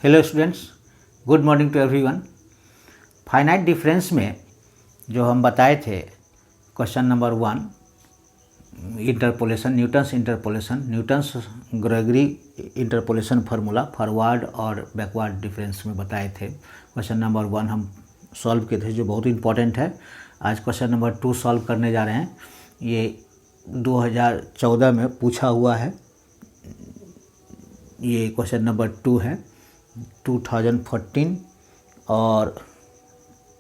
Hello students, good morning to everyone. Finite difference में जो हम बताए थे question number 1, interpolation, Newton's Gregory interpolation formula forward और बैकवर्ड डिफरेंस में बताए थे। क्वेश्चन नंबर 1 हम सॉल्व किए थे, जो बहुत इंपॉर्टेंट है। आज क्वेश्चन नंबर 2 सॉल्व करने जा रहे हैं। ये 2014 में पूछा हुआ है। ये क्वेश्चन नंबर 2 है। 2014 और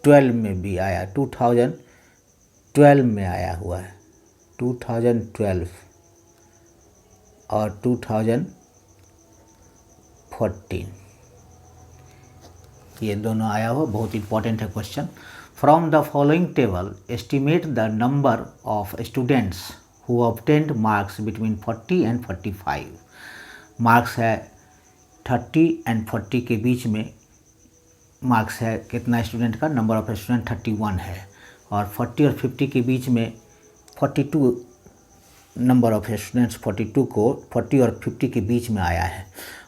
12 में भी आया, 2012 में आया हुआ है, 2012 और 2014 ये दोनों आया हुआ, बहुत इंपॉर्टेंट है question. From the following table estimate the number of students who obtained marks between 40 and 45। Marks है 30 एंड 40 के बीच में मार्क्स है कितना स्टूडेंट का, नंबर ऑफ स्टूडेंट 31 है। और 40 और 50 के बीच में 42 नंबर ऑफ स्टूडेंट्स 42 को 40 और 50 के बीच में आया है।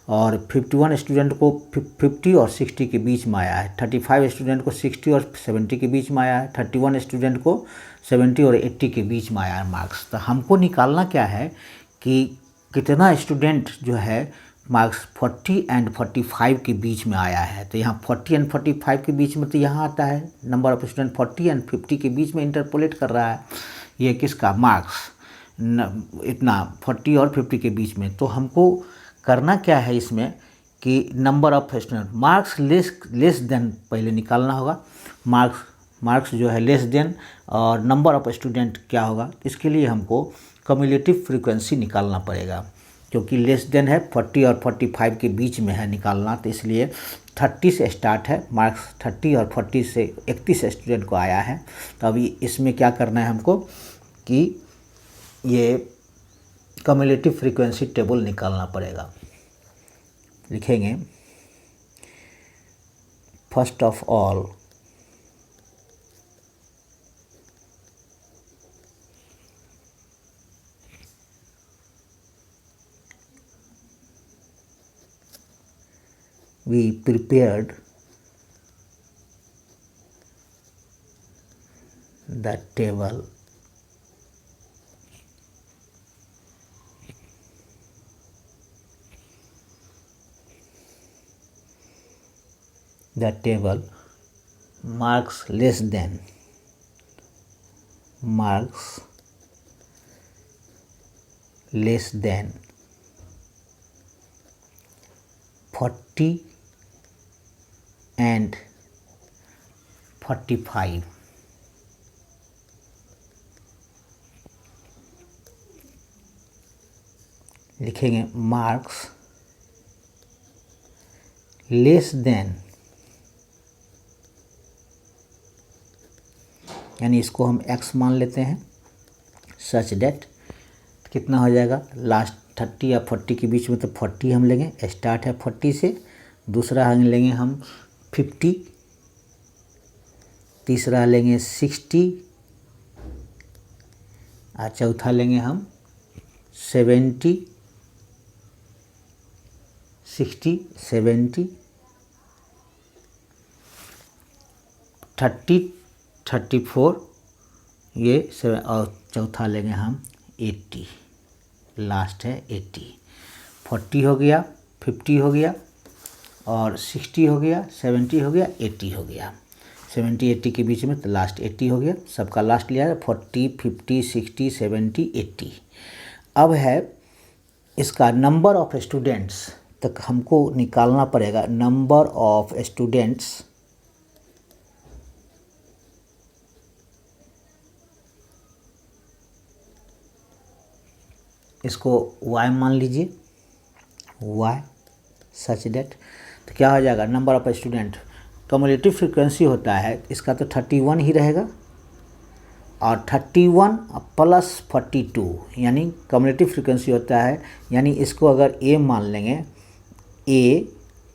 और 51 स्टूडेंट को 50 और 60 के बीच में आया है। 35 स्टूडेंट को 60 और 70 के बीच में आया है। 31 स्टूडेंट को 70 और 80 के बीच में आया है मार्क्स। तो हमको निकालना क्या है कि कितना स्टूडेंट जो है मार्क्स 40 एंड 45 के बीच में आया है। तो यहाँ 40 एंड 45 के बीच में तो यहाँ आता है नंबर ऑफ स्टूडेंट 40 एंड 50 के बीच में इंटरपोलेट कर रहा है। ये किसका मार्क्स इतना 40 और 50 के बीच में। तो हमको करना क्या है इसमें कि number of student marks less then पहले निकालना होगा। मार्क्स जो है लेस देन और नंबर ऑफ स्टूडेंट क्या होगा, इसके लिए हमको कम्युलेटिव फ्रीक्वेंसी निकालना पड़ेगा, क्योंकि लेस देन है 40 और 45 के बीच में है निकालना। तो इसलिए 30 से स्टार्ट है, मार्क्स 30 और 40 से 31 स्टूडेंट को आया है। तो अभी इसमें क्या करना है हमको कि ये कम्युलेटिव फ्रीक्वेंसी टेबल निकालना पड़ेगा। लिखेंगे first of all we prepared the table marks less than 40 and 45। लिखेंगे मार्क्स लेस देन, यानी इसको हम x मान लेते हैं, सच डेट कितना हो जाएगा लास्ट 30 या 40 के बीच में। तो 40 हम लेंगे, स्टार्ट है 40 से। दूसरा हम लेंगे हम 50, तीसरा लेंगे 60 और चौथा लेंगे हम 70, 60, 70, 30, 34 ये 7 और चौथा लेंगे हम 80, लास्ट है 80। 40 हो गया, 50 हो गया और 60 हो गया, 70 हो गया, 80 हो गया। 70 80 के बीच में तो लास्ट 80 हो गया, सबका लास्ट लिया है 40, 50, 60, 70, 80। अब है इसका नंबर ऑफ स्टूडेंट्स तक हमको निकालना पड़ेगा। नंबर ऑफ स्टूडेंट्स इसको y मान लीजिए, y सच डेट। तो क्या हो जाएगा number of student, cumulative frequency होता है इसका तो 31 ही रहेगा और 31 प्लस 42 यानी कम्युलेटिव फ्रीक्वेंसी होता है। यानी इसको अगर a मान लेंगे,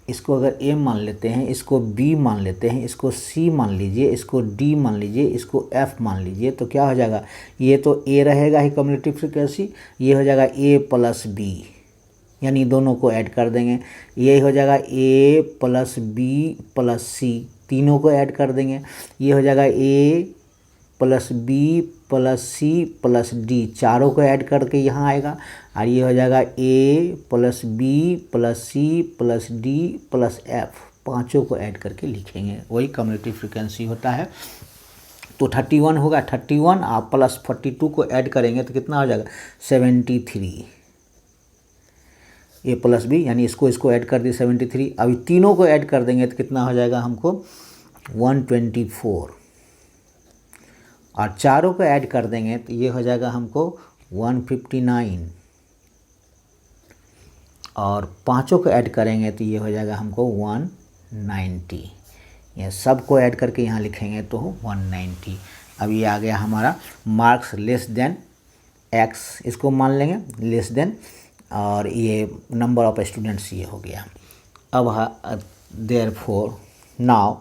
इसको अगर a मान लेते हैं, इसको b मान लेते हैं, इसको c मान लीजिए, इसको d मान लीजिए, इसको f मान लीजिए, तो क्या हो जाएगा, ये तो a रहेगा ही कम्युलेटिव फ्रीक्वेंसी, ये हो जाएगा a प्लस b, यानी दोनों को ऐड कर देंगे, ये हो जाएगा A plus B plus C, तीनों को ऐड कर देंगे, ये हो जाएगा A plus B plus C plus D, चारों को ऐड करके यहाँ आएगा, और ये हो जाएगा A plus B plus C plus D plus F, पाँचों को ऐड करके लिखेंगे, वही कम्यूटेटिव फ्रीक्वेंसी होता है। तो 31 होगा, 31 आप प्लस 42 को ऐड करेंगे तो कितना हो जाएगा 73, ए प्लस बी, यानी इसको ऐड कर दिए 73। अभी तीनों को ऐड कर देंगे तो कितना हो जाएगा हमको 124, और चारों को ऐड कर देंगे तो ये हो जाएगा हमको 159, और पांचों को ऐड करेंगे तो ये हो जाएगा हमको 190। ये सब को ऐड करके यहाँ लिखेंगे तो 190। अब ये आ गया हमारा मार्क्स लेस देन एक्स, इसको मान लेंगे लेस देन, और ये नंबर ऑफ स्टूडेंट्स ये हो गया। अब therefore now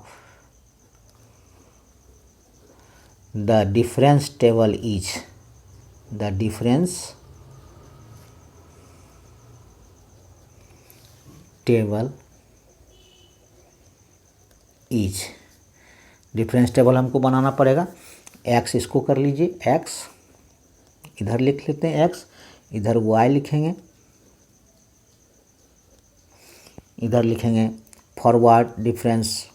the difference table is, the difference table is, difference table हमको बनाना पड़ेगा। एक्स इसको कर लीजिए, एक्स इधर लिख लेते हैं, एक्स इधर वाई लिखेंगे, इधर लिखेंगे forward difference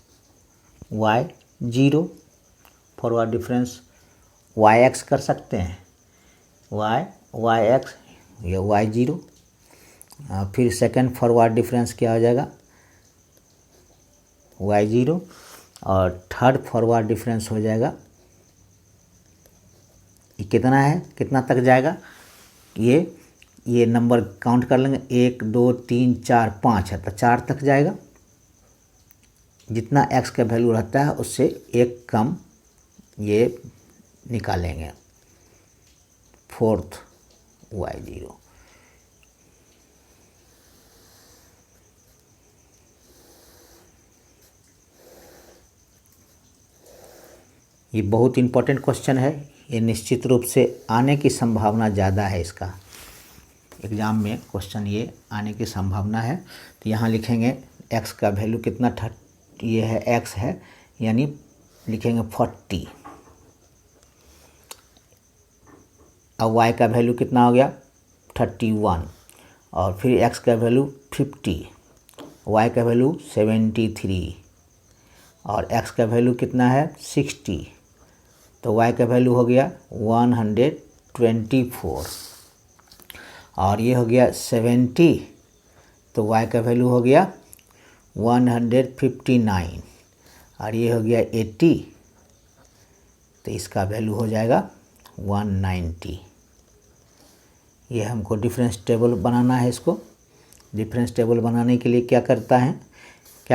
Y 0, forward difference Y X कर सकते हैं, वाई एक्स, या वाई 0। फिर सेकंड फॉरवर्ड डिफरेंस क्या हो जाएगा वाई 0, और थर्ड फॉरवर्ड डिफरेंस हो जाएगा, ये कितना है, कितना तक जाएगा, ये नंबर काउंट कर लेंगे, 1 2 3 4 5 है तो 4 तक जाएगा। जितना x का वैल्यू रहता है उससे एक कम ये निकालेंगे, फोर्थ वाई 0। ये बहुत इम्पोर्टेंट क्वेश्चन है, ये निश्चित रूप से आने की संभावना ज़्यादा है, इसका एग्ज़ाम में क्वेश्चन ये आने की संभावना है। तो यहाँ लिखेंगे x का वैल्यू कितना ये है, x है, यानी लिखेंगे 40। अब y का वैल्यू कितना हो गया 31, और फिर x का वैल्यू 50, y का वैल्यू 73, और x का वैल्यू कितना है 60, तो y का वैल्यू हो गया 124, और ये हो गया 70, तो y का वैल्यू हो गया 159, और ये हो गया 80, तो इसका वैल्यू हो जाएगा 190। ये हमको डिफरेंस टेबल बनाना है। इसको डिफरेंस टेबल बनाने के लिए क्या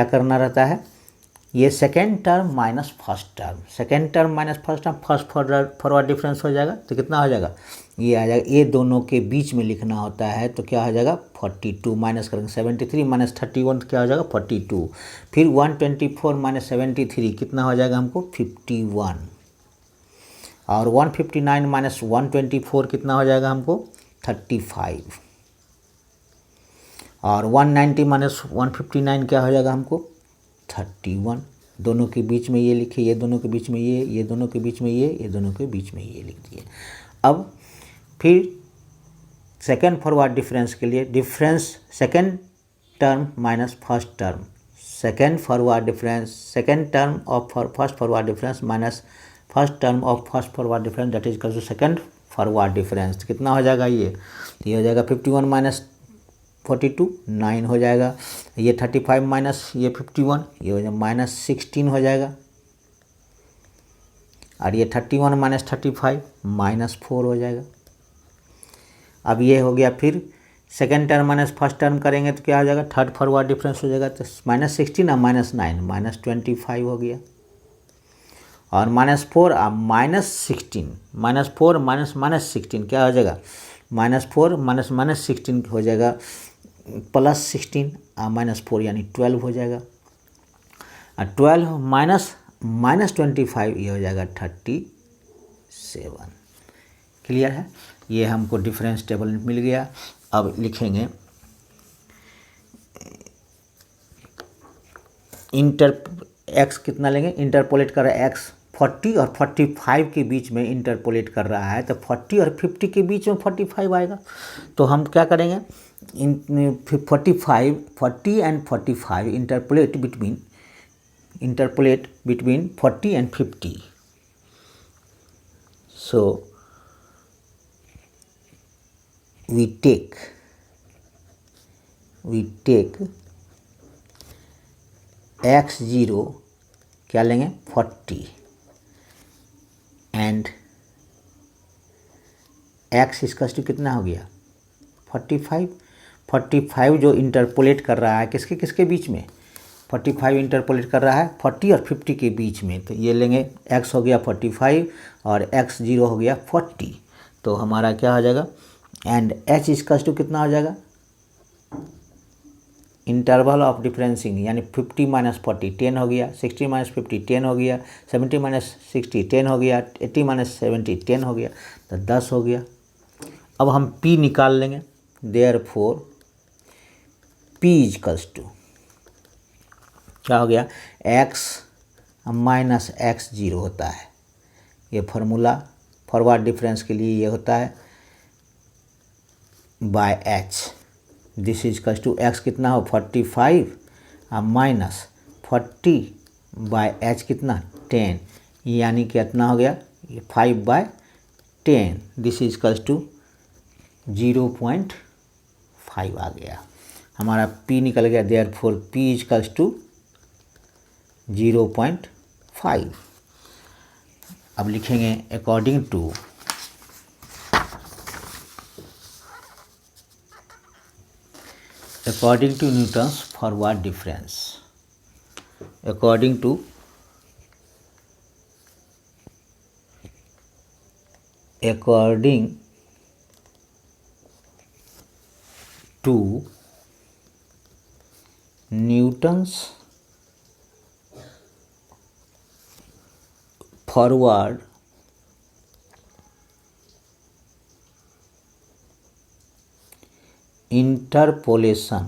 करना रहता है, ये second term minus first term, second term minus first term, first forward difference हो जाएगा तो कितना हो जाएगा, ये आ जाएगा, ये दोनों के बीच में लिखना होता है तो क्या हो जाएगा 42, माइनस करेंगे 73 माइनस 31 तो क्या हो जाएगा 42, फिर 124 माइनस 73 कितना हो जाएगा हमको 51, और 159 माइनस 124 कितना हो जाएगा हमको 35, और 190 माइनस 159 क्या हो जाएगा हमको 31। दोनों के बीच में ये लिखे, ये दोनों के बीच में ये दोनों के बीच में ये दोनों के बीच में ये लिख दिए। अब फिर सेकेंड फॉरवर्ड डिफरेंस के लिए difference second term minus first term, second forward difference second term of first forward difference minus first term of first forward difference, that is equal to second forward difference. कितना हो जाएगा ये हो जाएगा 51 minus 42 9 हो जाएगा, ये 35 माइनस ये 51 ये हो जाएगा माइनस 16 हो जाएगा, और ये 31 माइनस 35 माइनस 4 हो जाएगा। अब ये हो गया, फिर second term minus first term करेंगे तो क्या हो जाएगा, थर्ड फॉरवर्ड डिफरेंस हो जाएगा, तो माइनस 16 और माइनस 9 माइनस 25 हो गया, और माइनस 4 और माइनस 16 माइनस 4 माइनस माइनस 16 क्या हो जाएगा, माइनस 4 माइनस माइनस 16 हो जाएगा प्लस 16 और माइनस 4 यानी 12 हो जाएगा, और 12 माइनस माइनस 25 ये हो जाएगा 37। क्लियर है, ये हमको डिफरेंस टेबल मिल गया। अब लिखेंगे एक्स कितना लेंगे, इंटरपोलेट कर रहा है एक्स 40 और 45 के बीच में इंटरपोलेट कर रहा है, तो 40 और 50 के बीच में 45 आएगा। तो हम क्या करेंगे, 40 and 45 interpolate between 40 and 50। So we take x0 क्या लेंगे 40 एंड x इसका कितना हो गया 45 जो इंटरपोलेट कर रहा है किसके किसके बीच में, 45 इंटरपोलेट कर रहा है 40 और 50 के बीच में। तो ये लेंगे x हो गया 45 और x0 हो गया 40। तो हमारा क्या हो जाएगा, एंड h इसका कितना हो जाएगा, इंटरवल ऑफ डिफरेंसिंग यानी 50 माइनस 40 10 हो गया, 60 माइनस 50 10 हो गया, 70 माइनस 60 10 हो गया, 80 माइनस 70 10 हो गया, तो 10 हो गया। अब हम p निकाल लेंगे, देयरफॉर p इक्वल्स टू क्या हो गया, x माइनस x0 होता है, ये फार्मूला फॉरवर्ड डिफरेंस के लिए ये होता है by h। This is equals to x कितना हो 45 माइनस 40 बाय h कितना 10, यानी कितना हो गया 5/10। दिस इज इक्वल्स टू 0.5 आ गया, हमारा p निकल गया। Therefore p is equals to 0.5। अब लिखेंगे according to Newton's forward difference, according to Newton's forward interpolation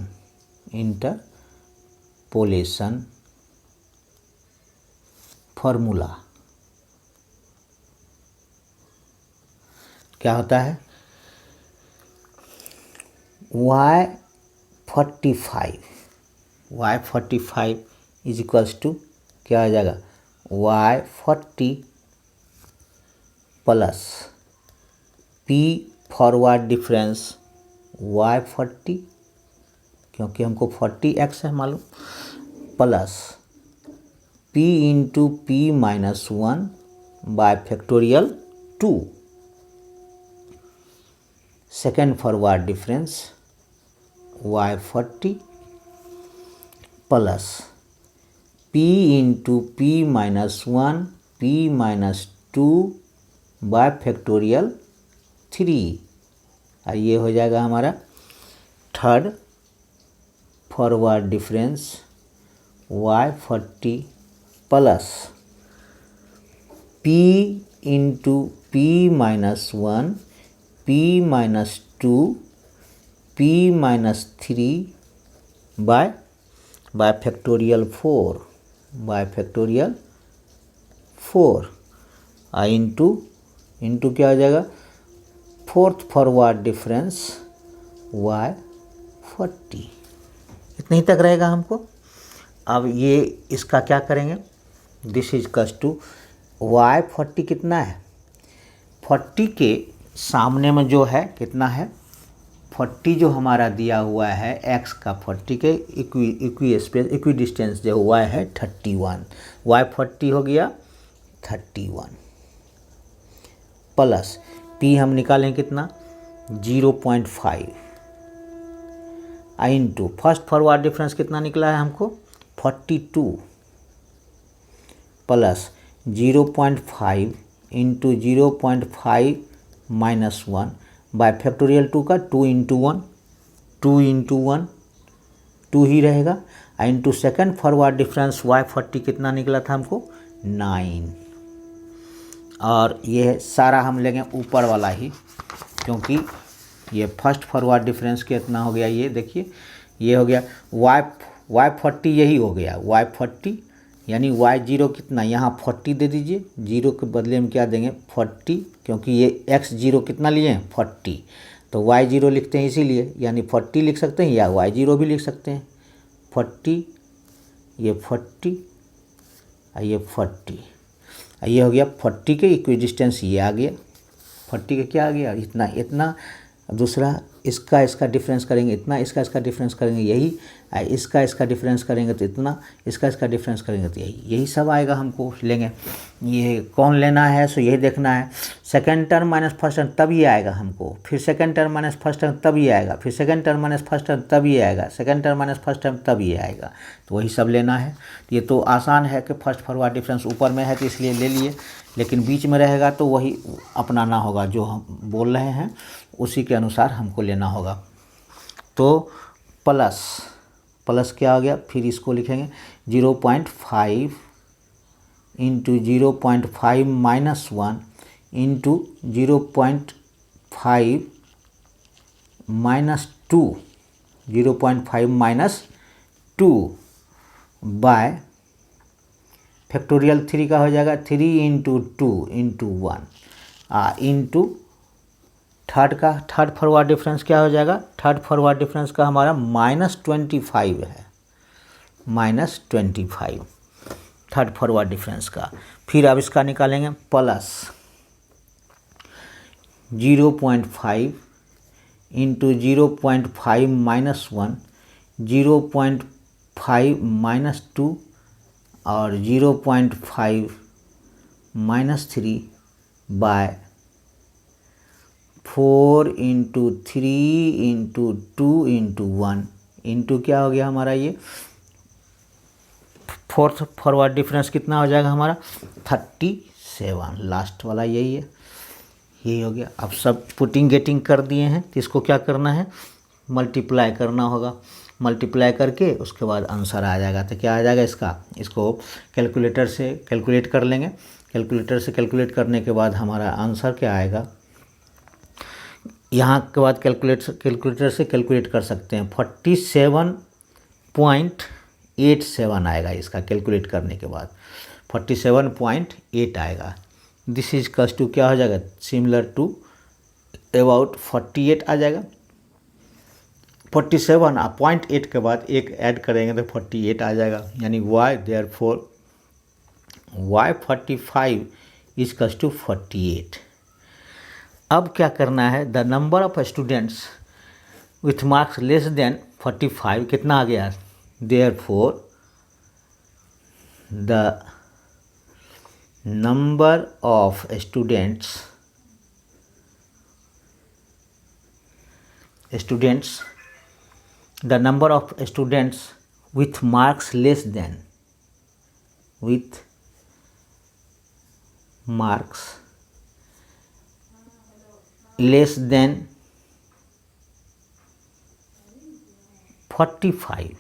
formula क्या होता है, y45 इज इक्वल्स टू क्या हो जाएगा y40 plus p forward difference y40 क्योंकि हमको 40x है मालूम, plus p into p minus 1 by factorial 2। Second forward difference y40 plus p into p minus 1 p minus 2 by factorial 3। और ये हो जाएगा हमारा third forward difference y40 plus p into p minus 1 p minus 2 p minus 3 bye factorial 4 into क्या हो जाएगा fourth forward difference y40। इतने ही तक रहेगा हमको। अब ये इसका क्या करेंगे, this is equals to y40 कितना है 40 के सामने में जो है कितना है 40 जो हमारा दिया हुआ है x का 40 के इक्वी डिस्टेंस जो हुआ है 31, y40 हो गया 31 प्लस p हम निकालें कितना 0.5 इंटू फर्स्ट फॉरवर्ड डिफरेंस कितना निकला है हमको 42 plus 0.5 into 0.5 minus 1 by factorial 2 का 2 इंटू 1 2 ही रहेगा into second forward difference y40 कितना निकला था हमको 9। और ये सारा हम लेंगे ऊपर वाला ही क्योंकि ये फर्स्ट फॉरवर्ड डिफरेंस कितना हो गया, ये देखिए ये हो गया y40 यही हो गया, y40 यानी y0 कितना, यहाँ 40 दे दीजिए, 0 के बदले में क्या देंगे 40, क्योंकि ये x0 कितना लिए हैं 40, तो y0 लिखते हैं इसीलिए, यानी 40 लिख सकते हैं या y0 भी लिख सकते हैं। 40 ये 40 ये 40, ये हो गया 40 के इक्वी डिस्टेंस, ये आ गया 40 का क्या आ गया इतना इतना। दूसरा इसका डिफरेंस करेंगे इतना, इसका डिफरेंस करेंगे यही, इसका डिफरेंस करेंगे तो इतना, इसका डिफरेंस करेंगे तो यही सब आएगा हमको लेंगे। ये कौन लेना है सो यही देखना है। Second term minus first term तब ये आएगा हमको, फिर second term minus first term तब ये आएगा, फिर second term minus first term तब ये आएगा, second term minus first term तब ये आएगा, तो वही सब लेना है। ये तो आसान है कि फर्स्ट फॉरवर्ड डिफरेंस ऊपर में है तो इसलिए ले लिए, लेकिन बीच में रहेगा तो वही अपनाना होगा, जो हम बोल रहे हैं उसी के अनुसार हमको लेना होगा। तो प्लस क्या हो गया, फिर इसको लिखेंगे 0.5 into 0.5 minus 1 into 0.5 minus 2, 0.5 minus 2 by factorial 3 का हो जाएगा 3 into 2 into 1 into third forward difference क्या हो जाएगा, थर्ड फॉरवर्ड डिफरेंस का हमारा -25 है, -25 थर्ड फॉरवर्ड डिफरेंस का। फिर अब इसका निकालेंगे प्लस 0.5 इंटू 0.5 माइनस 1, 0.5 माइनस 2 और 0.5 minus 3 by 4 into 3 into 2 into 1 into क्या हो गया हमारा, ये फोर्थ फॉरवर्ड डिफरेंस कितना हो जाएगा हमारा 37, लास्ट वाला यही है, यही हो गया। अब सब पुटिंग गेटिंग कर दिए हैं तो इसको क्या करना है, मल्टीप्लाई करना होगा, मल्टीप्लाई करके उसके बाद आंसर आ जाएगा। तो क्या आ जाएगा इसको कैलकुलेटर से कैलकुलेट कर लेंगे, कैलकुलेटर से कैलकुलेट करने के बाद हमारा आंसर क्या आएगा, यहाँ के बाद कैलकुलेटर से कैलकुलेट कर सकते हैं 47.87 आएगा, इसका कैलकुलेट करने के बाद 47.8 आएगा। दिस इज कस टू क्या हो जाएगा, सिमिलर टू अबाउट 48 आ जाएगा। 47 और 0.8 के बाद एक ऐड करेंगे तो 48 आ जाएगा, यानी y therefore y45 is equals to 48। अब क्या करना है, the number of students with marks less than 45 कितना आ गया, therefore the number of students the number of students with marks less than 45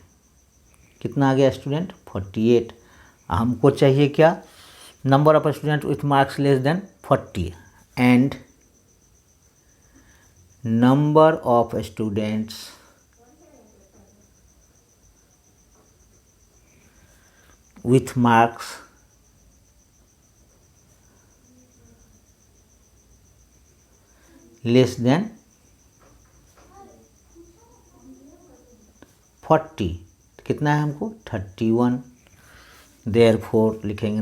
कितना आ गया स्टूडेंट 48। हमको चाहिए क्या, number of student with marks less then 40 and number of students with marks less than 40 कितना है हमको 31। देयरफॉर लिखेंगे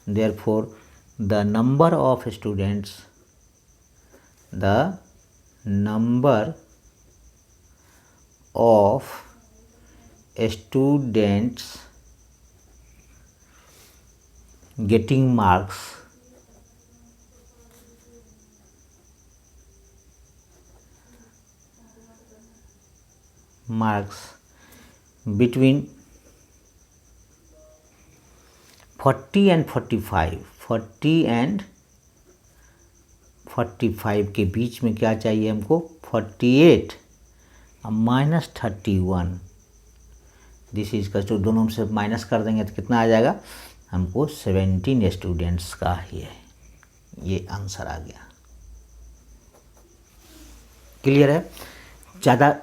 therefore the number of students students getting marks between 40 and 45, 40 and 45 के बीच में क्या चाहिए हमको 48 माइनस 31। दिस इज का जो दोनों से माइनस कर देंगे तो कितना आ जाएगा हमको 17 स्टूडेंट्स का ये आंसर आ गया। क्लियर है, ज़्यादा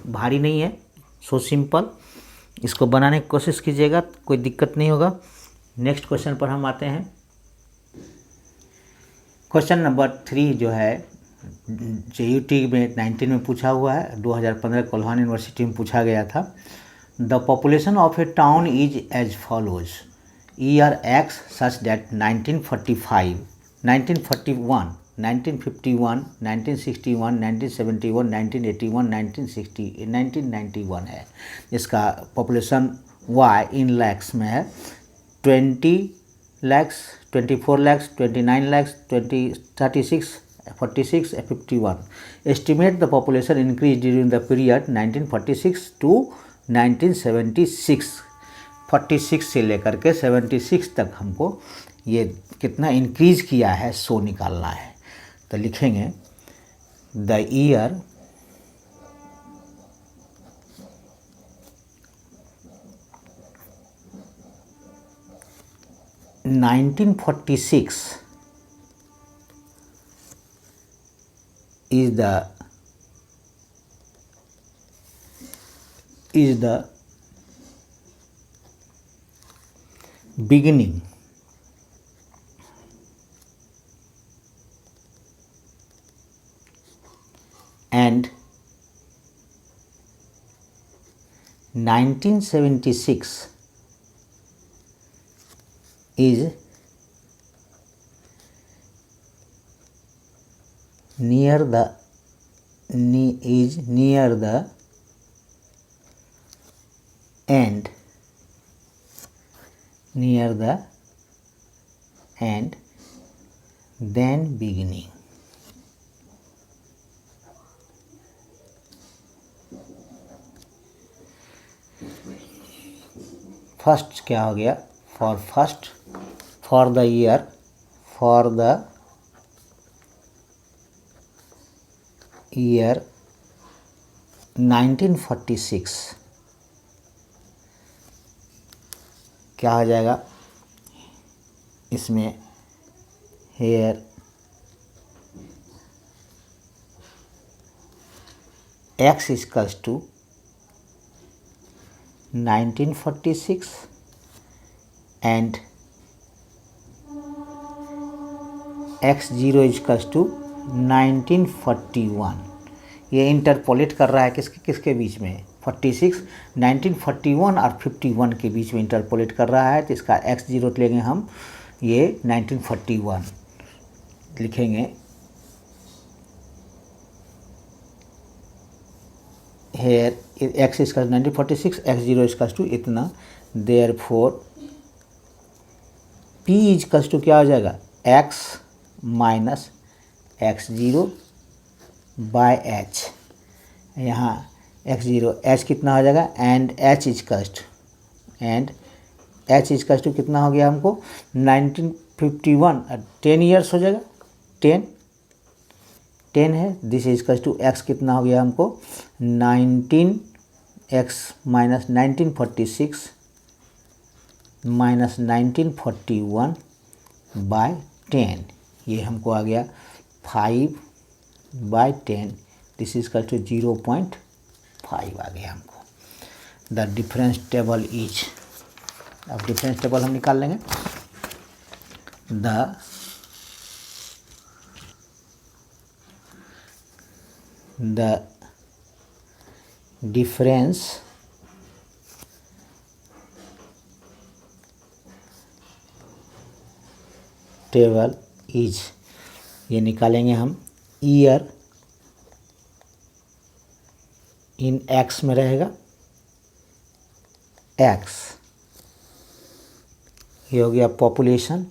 भारी नहीं है, सो सिंपल, इसको बनाने की कोशिश कीजिएगा, कोई दिक्कत नहीं होगा। नेक्स्ट क्वेश्चन पर हम आते हैं। क्वेश्चन नंबर 3 जो है JUT में 19 में पूछा हुआ है, 2015 कोल्हान यूनिवर्सिटी में पूछा गया था। The population of a town is as follows, year x such that 1945, 1941, 1951, 1961, 1971, 1981, 1960, 1991 है। इसका पॉपुलेशन वाई इन लैक्स में है, 20 lakhs, 24 lakhs, 29 lakhs, 36, 46, 51. Estimate the population increase during the period 1946 to 1976. 46 से लेकर के 76 तक हमको ये कितना इंक्रीज किया है सो निकालना है। तो लिखेंगे the year 1946 is the beginning and 1976 is near the end than beginning. First क्या हो गया, for the year 1946 क्या हो जाएगा इसमें, here x is equals to 1946 and x0 is equals to 1941. ये इंटरपोलेट कर रहा है किसके बीच में, 46, 1941 और 51 के बीच में इंटरपोलेट कर रहा है। तो इसका x0 लेंगे हम, ये 1941 लिखेंगे। हेयर x इसका 1946, x0 इसका टू इतना, देयरफॉर p इजकल्स टू क्या हो जाएगा, x minus x0 bye h। यहाँ x0 h कितना हो जाएगा, एंड h इजकल्स टू कितना हो गया हमको 1951, 10 ईयर्स हो जाएगा, 10 है। दिस इजकल्स टू x कितना हो गया हमको 19x माइनस 1946 माइनस 1941 बाय 10, ये हमको आ गया 5/10। दिस इज इक्वल टू 0.5 आ गया हमको। द डिफरेंस टेबल इज, अब डिफरेंस टेबल हम निकाल लेंगे। द डिफरेंस टेबल इज, ये निकालेंगे हम, ईयर इन एक्स में रहेगा, एक्स, ये हो गया पॉपुलेशन,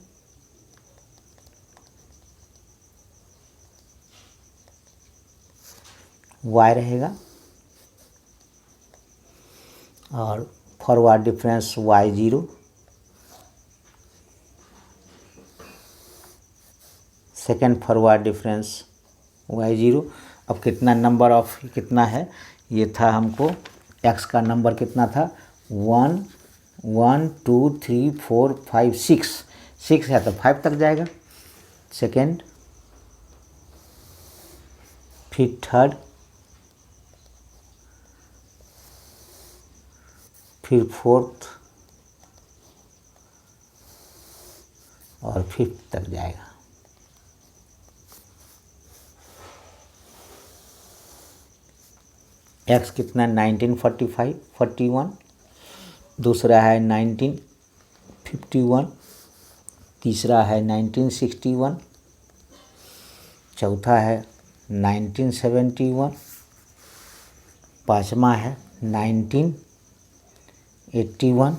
वाई रहेगा, और forward difference y0, second forward difference y0। अब कितना नंबर ऑफ कितना है, ये था हमको x का नंबर कितना था 1 1 2 3 4 5 6 है तो 5 तक जाएगा, सेकेंड, फिर थर्ड, फिर फोर्थ और फिफ्थ तक जाएगा। एक्स कितना 1945 41, दूसरा है 1951, तीसरा है 1961, चौथा है 1971, पाँचवा है 1981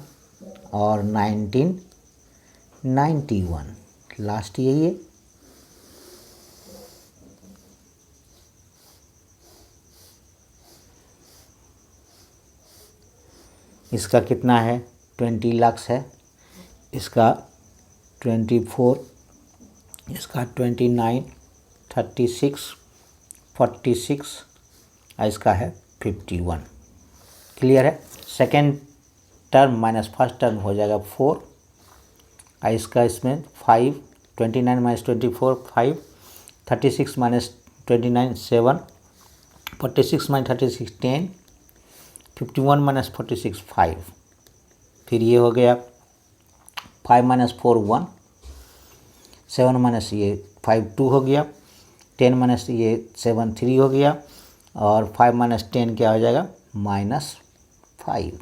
और 1991, लास्ट यही है। इसका कितना है 20 लाख है, इसका 24, इसका 29, 36, 46 और इसका है 51। क्लियर है। Second term minus first term हो जाएगा 4 और इसका इसमें 5, 29 माइनस 24 5, 36 माइनस 29 7, 46 माइनस 36 10, 51 माइनस 46 5, फिर ये हो गया 5 माइनस 4 1, 7 माइनस ये 5 2 हो गया, 10 माइनस ये 7 3 हो गया और 5 माइनस 10 क्या हो जाएगा -5।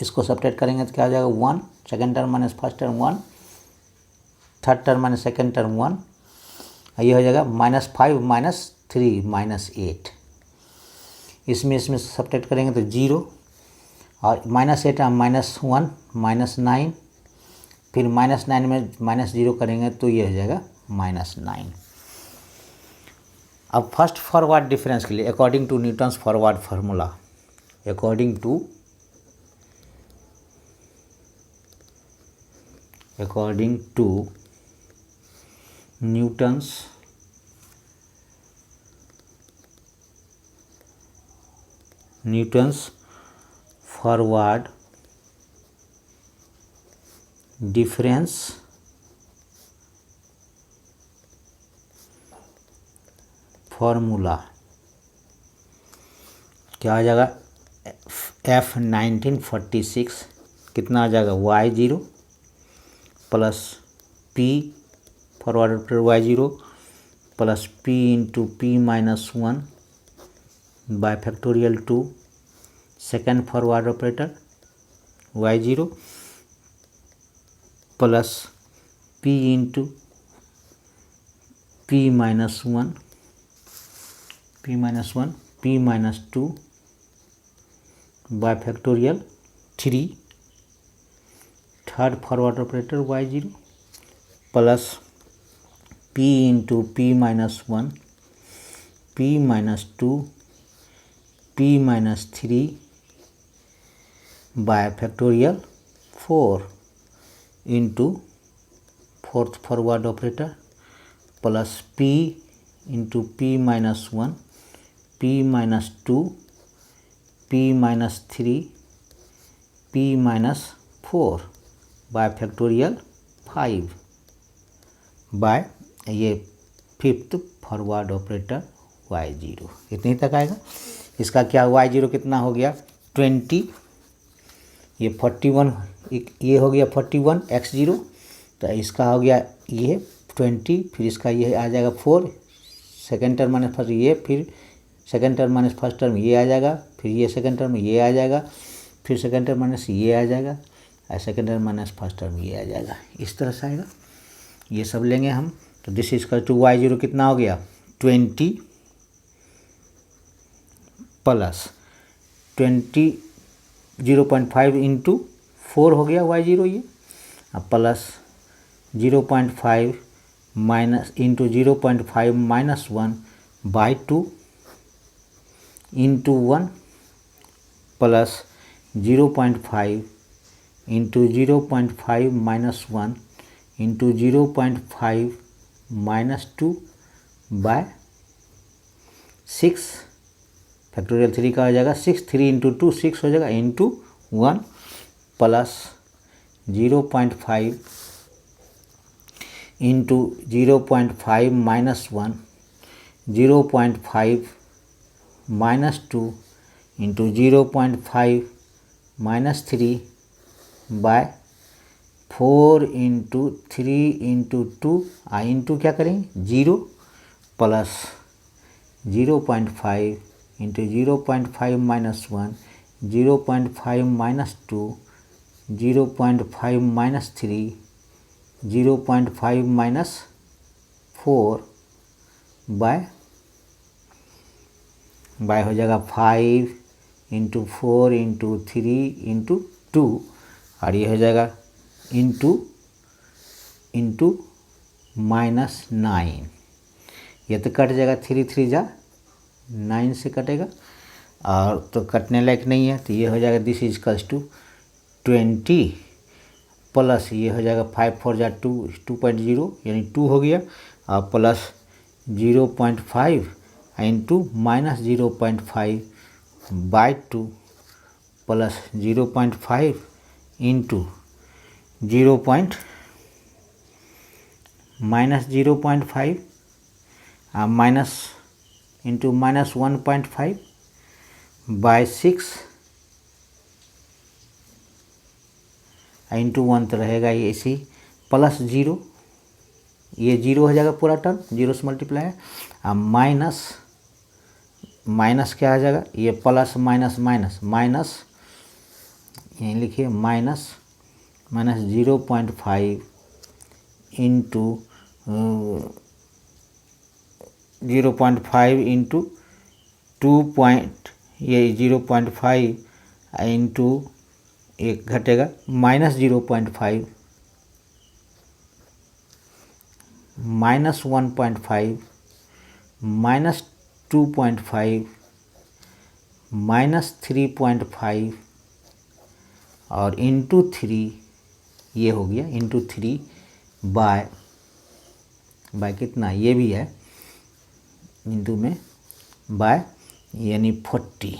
इसको सब्ट्रैक्ट करेंगे तो क्या हो जाएगा 1, second term minus first term 1, third term minus second term 1, ये हो जाएगा -5 -3 -8। इसमें सब्ट्रैक्ट करेंगे तो 0 और -8 -1 -9, फिर -9 में -0 करेंगे तो ये हो जाएगा -9। अब फर्स्ट फॉरवर्ड डिफरेंस के लिए according to Newton's forward formula, according to Newton's forward difference formula क्या आ जाएगा F 1946 कितना आ जाएगा y0 plus P forward operator y0 plus P into P minus 1 by factorial 2 second forward operator y0 plus P into P minus 1 P minus 2 by factorial 3 third forward operator y0 plus P into P minus 1 P minus 2 P minus 3 bye factorial 4 into fourth forward operator plus P into P minus 1 P minus 2 P minus 3 P minus 4 by factorial 5 by ये fifth forward operator y0। इतने तक आएगा। इसका क्या y0 कितना हो गया 20, ये 41, ये हो गया 41 x0, तो इसका हो गया ये 20, फिर इसका ये आ जाएगा 4, सेकेंड टर्म माइनस फर्स्ट ये, फिर second term minus first term ये आ जाएगा, फिर ये सेकेंड टर्म ये आ जाएगा, फिर सेकेंड टर्म माइनस ये आ जाएगा और second term minus first term ये आ जाएगा। इस तरह से आएगा। ये सब लेंगे हम तो this is equal to y0 कितना हो गया 20 प्लस 20 0.5 इंटू 4 हो गया y0 ये, अब plus 0.5 minus into 0.5 minus 1 by 2 into 1 plus 0.5 into 0.5 minus 1 into 0.5 minus 2 by 6 factorial 3 का हो जाएगा 6, 3 इंटू 2 6 हो जाएगा into 1 plus 0.5 into 0.5 minus 1 0.5 minus 2 into 0.5 4 into 3 into 2 into क्या करेंगे 0 plus 0.5 into 0.5 minus 1, 0.5 minus 2, 0.5 minus 3, 0.5 minus 4 by हो जाएगा 5 इंटू 4 इंटू 3 इंटू 2 और ये हो जाएगा इंटू -9। ये तो कट जाएगा 3 3 जा 9 से कटेगा और तो कटने लायक नहीं है, तो ये हो जाएगा this is equals to 20 plus ये हो जाएगा 5 4 जा 2 2.0 यानी 2 हो गया और plus 0.5 into -0.5 by 2 plus 0.5 into -0.5 minus into -1.5 by 6 into 1 तो रहेगा ये इसी प्लस 0, ये 0 हो जाएगा पूरा टर्म 0 से मल्टीप्लाई है माइनस क्या आ जाएगा ये प्लस माइनस माइनस माइनस यहीं लिखिए माइनस 0.5 इंटू 0.5 इंटू 0.5 इंटू एक घटेगा -0.5 -1.5 -2.5 -3.5 और इंटू 3 ये हो गया इंटू 3 बाय कितना ये भी है इंटू में बाय यानी 40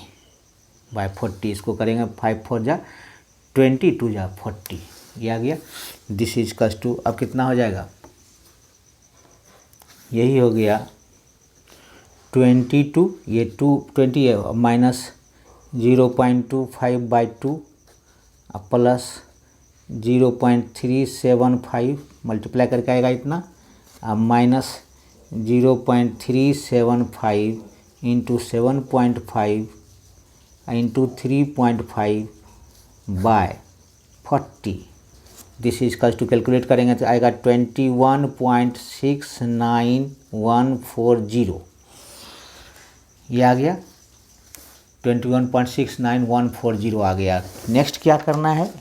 बाय 40 इसको करेंगे 5 4 जा 20 2 जा 40 ये आ गया दिस इज कस टू। अब कितना हो जाएगा यही हो गया 22 ये 20 है माइनस 0.25 बाई 2 प्लस 0.375 मल्टीप्लाई करके आएगा इतना minus 0.375 into 7.5 into 3.5 by 40 this is equals to calculate करेंगे तो आएगा 21.69140 ये आ गया 21.69140 आ गया। नेक्स्ट क्या करना है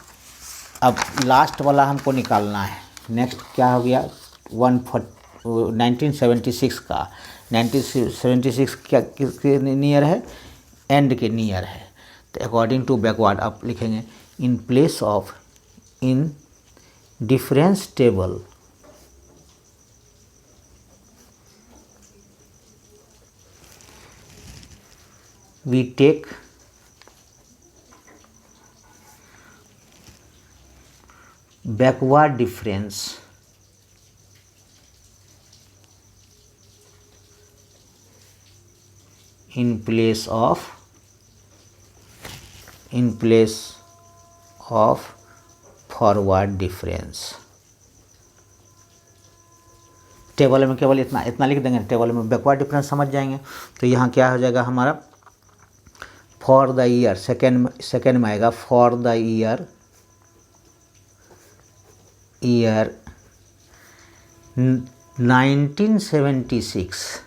अब लास्ट वाला हमको निकालना है। नेक्स्ट क्या हो गया 1976 का 1976 क्या किसके नियर है एंड के नियर है तो अकॉर्डिंग टू बैकवर्ड आप लिखेंगे in place of in difference table we take backward difference in place of forward difference। Table में केवल इतना लिख देंगे, टेबल में बैकवर्ड डिफरेंस समझ जाएंगे। तो यहाँ क्या हो जाएगा हमारा फॉर द ईयर सेकेंड में आएगा for the year 1976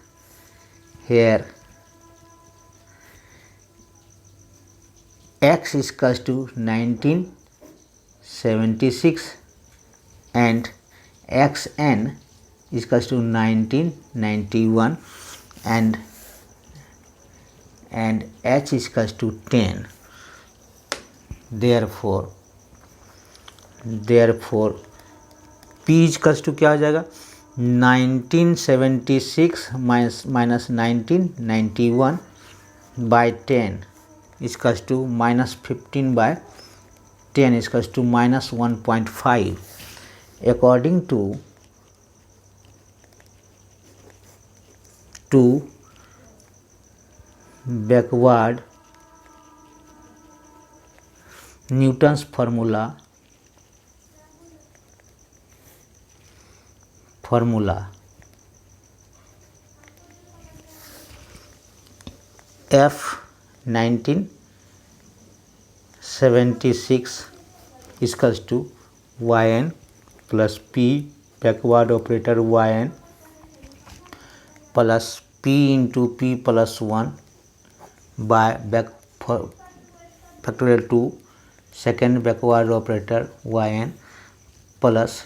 here x is equals to 1976 and xn is equals to 1991 and h is equals to 10। therefore p is equals to क्या हो जाएगा 1976 minus 1991 by 10 is equals to -15 by 10 is equals to -1.5 according to backward Newton's formula F 1976 equals to yn plus p backward operator yn plus p into p plus 1 by factorial 2 second backward operator yn plus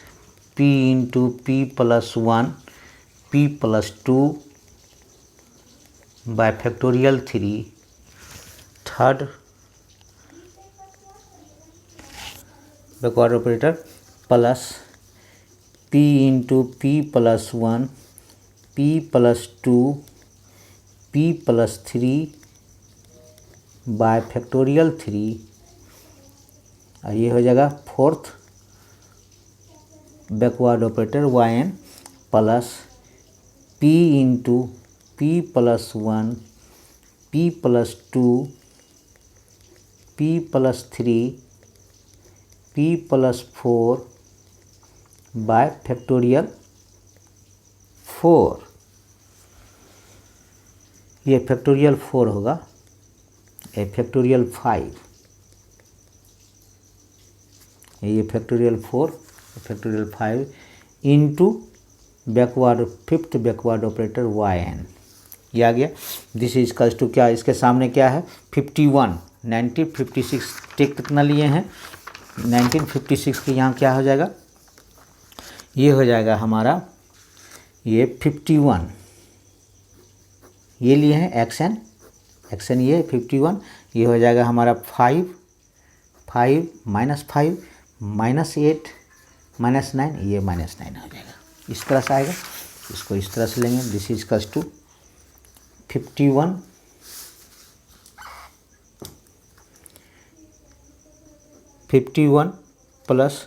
p into p plus 1 p plus 2 by factorial 3 third backward operator plus p into p plus 1 p plus 2 p plus 3 bye factorial 3 और ये हो जाएगा fourth backward operator yn plus p into p plus 1 p plus 2 p plus 3 p plus 4 by factorial 4। ये factorial 4 होगा, ये factorial 5, ये factorial 4 factorial 5 into backward fifth backward operator yn। ये आ गया। दिस इज इक्वल्स टू क्या, इसके सामने क्या है 51 1956 टेक कितना लिए हैं 1956 के यहाँ क्या हो जाएगा, ये हो जाएगा हमारा ये 51, ये लिए हैं एक्शन ये 51, ये हो जाएगा हमारा 5 माइनस 5 माइनस 8 माइनस 9, ये माइनस 9 हो जाएगा। इस तरह से आएगा, इसको इस तरह से लेंगे। This is equals to 51 plus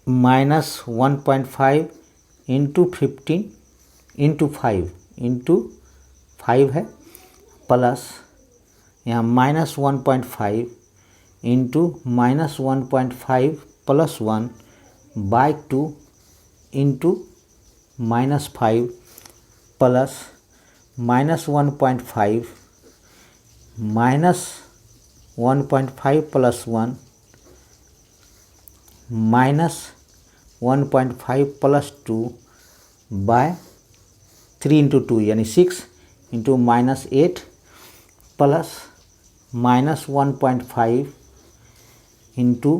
minus 1.5 into 15 into 5 है प्लस यहाँ minus 1.5 into minus 1.5 plus 1 by 2 into minus 5 plus minus 1.5 minus 1.5 plus 1 minus 1.5 plus 2 by 3 into 2 यानी 6 into minus 8 plus minus 1.5 into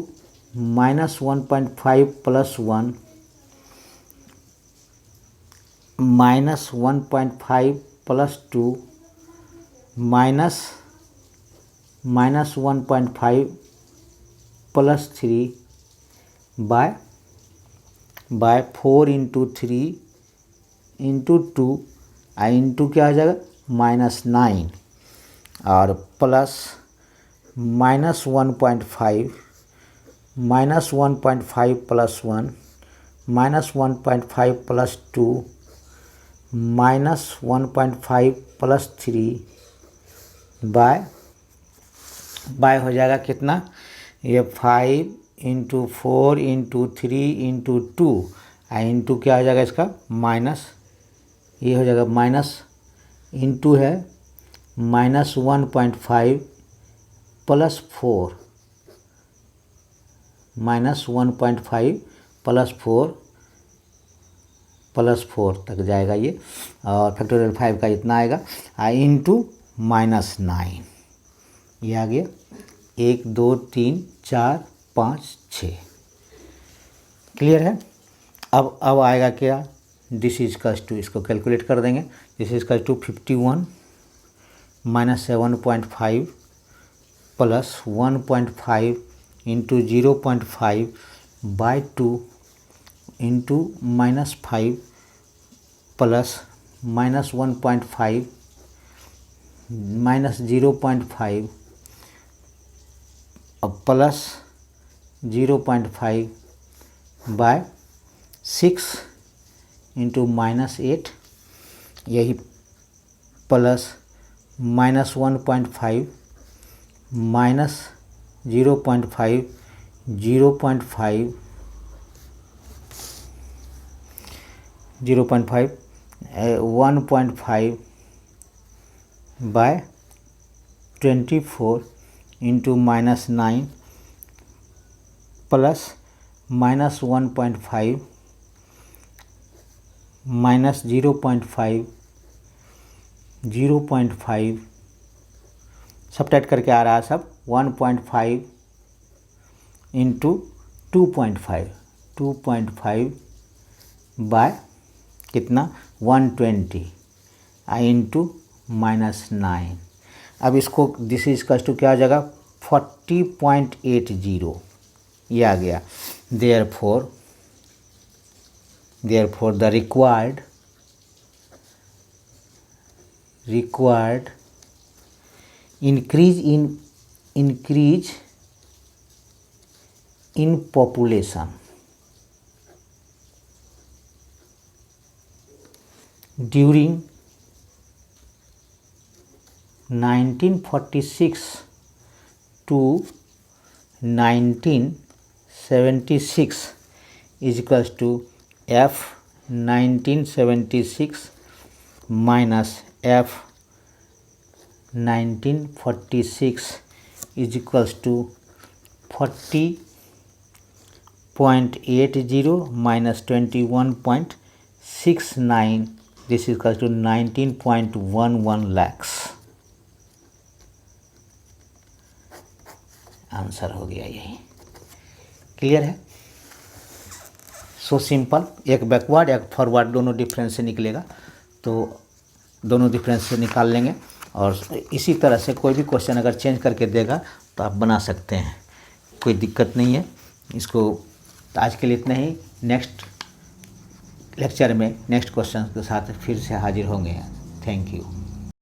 minus 1.5 plus 1 minus 1.5 plus 2 minus 1.5 plus 3 by 4 into 3 into 2 into क्या आ जाएगा -9 और plus -1.5 plus 1 -1.5 plus 2 -1.5 plus 3 by हो जाएगा कितना, ये 5 into 4 into 3 into 2 into क्या हो जाएगा इसका माइनस, ये हो जाएगा माइनस इंटू है -1.5 प्लस 4 -1.5 प्लस 4 तक जाएगा ये, और फैक्टोरियल 5 का इतना आएगा इंटू -9, ये आ गया 1 2 3 4 5 6। क्लियर है। अब आएगा क्या, दिस इज इक्वल्स टू, इसको कैलकुलेट कर देंगे। This is equals to 51 minus 7.5 plus 1.5 into 0.5 by 2 into -5 plus -1.5 minus 0.5 plus 0.5 by 6 into -8, यही plus -1.5 minus 0.5 0.5 0.5 1.5 by 24 into -9 plus -1.5 minus 0.5 subtract करके आ रहा है सब 1.5 इंटू 2.5 बाय कितना 120 इंटू -9। अब इसको दिस इज कस टू क्या हो जाएगा 40.80 ये आ गया। Therefore the required increase in population during 1946 to 1976 is equals to F 1976 minus F 1946 is equals to 40.80 minus 21.69, this is equals to 19.11 lakhs। Answer हो गया यही। क्लियर है? So simple. एक बैकवर्ड एक फॉरवर्ड दोनों डिफरेंस से निकलेगा, तो दोनों डिफरेंस से निकाल लेंगे। और इसी तरह से कोई भी क्वेश्चन अगर चेंज करके देगा तो आप बना सकते हैं, कोई दिक्कत नहीं है इसको। आज के लिए इतना ही। नेक्स्ट लेक्चर में नेक्स्ट क्वेश्चन के साथ फिर से हाजिर होंगे। Thank you.